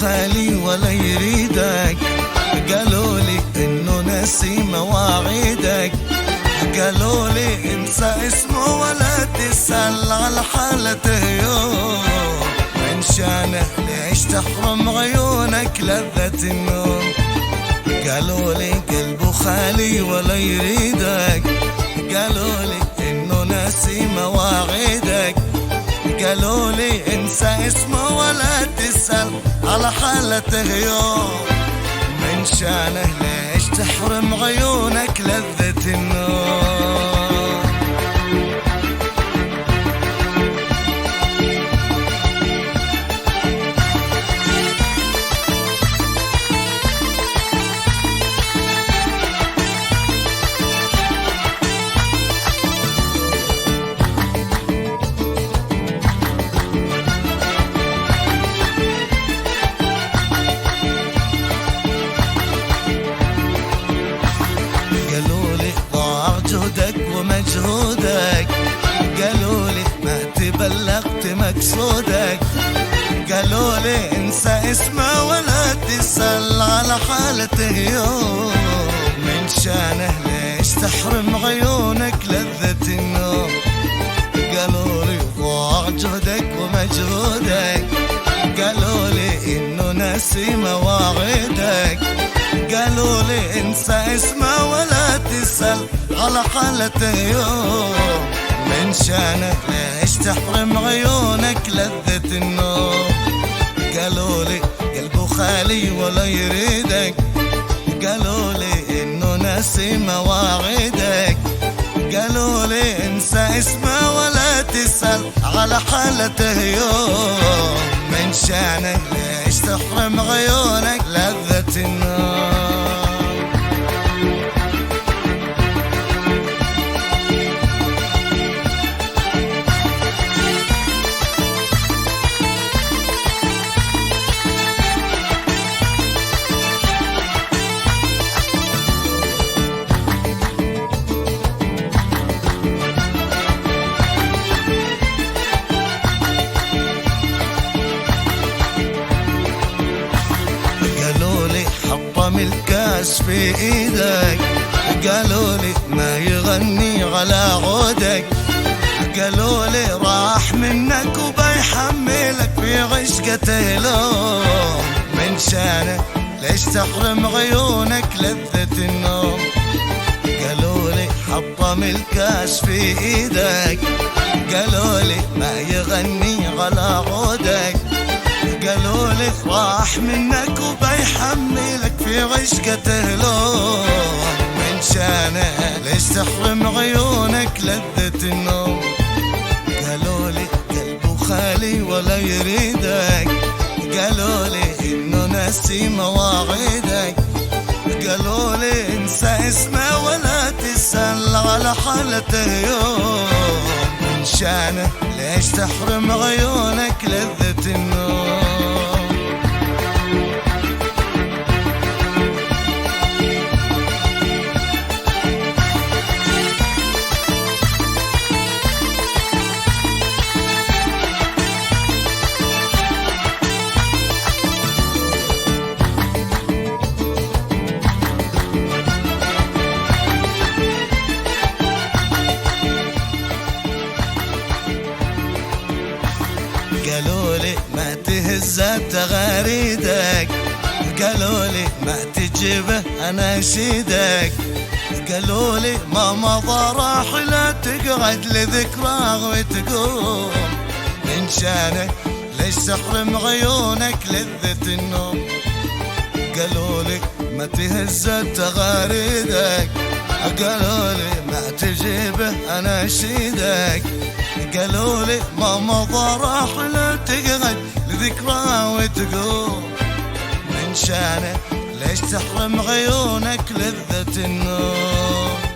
خالي ولا يريدك. قالوا لي انه نسي مواعيدك. قالوا لي انسى اسمه ولا تسأل على حالته يوم. من شانه ليش تحرم عيونك لذة النوم. قالوا لي قلبه خالي ولا يريدك. قالوا لي انه ناسي مواعيدك. قالوا لي انسى اسمه ولا تسأل على حالته يوم. من شانه ليش تحرم عيونك لذة النوم. جهدك ومجهودك. قالوا لي ما تبلغت مقصودك. قالوا لي انسى اسمه ولا تسأل على حالته يوم. من شانه ليش تحرم عيونك لذة النوم. قالوا لي ضاع جهدك ومجهودك. قالوا لي انه ناسي مواعيدك. قالوا لي انسى اسمه ولا تسأل على حالته يوم. من شانك ليش تحرم عيونك لذة النوم. قالوا لي قلبه خالي ولا يريدك. قالوا لي انه ناسي مواعيدك. قالوا لي انسى اسمه ولا تسأل على حالته يوم. من شانك ليش تحرم عيونك لذة النوم. حطم الكاس في ايدك. قالوا لي ما يغني على عودك. قالوا لي راح منك وبيحملك في عشقته لوم. من شانك ليش تحرم عيونك لذة النوم. قالوا لي حطم الكاس في ايدك. قالوا لي ما يغني على عودك. قالوا لي راح منك وبيحملك في عشقته لوم. من شانه ليش تحرم عيونك لذة النوم. قالوا لي قلبه خالي ولا يريدك. قالوا لي انه ناسي مواعيدك. قالوا لي انسى اسمه ولا تسأل على حالته يوم. من شانه ليش تحرم عيونك لذة النوم. قالوا لي ما تهز تغاريدك. قالوا لي ما تجيبه اناشيدك. قالوا لي ما مضى راح لا تقعد لذكراه وتقوم. من شانك ليش تحرم عيونك لذة النوم. قالوا لي ما تهز تغاريدك. قالوا لي ما تجيبه اناشيدك. قالوا لي ما مضى راح لا تقعد لذكراه وتقوم. من شانه ليش تحرم عيونك لذة النوم.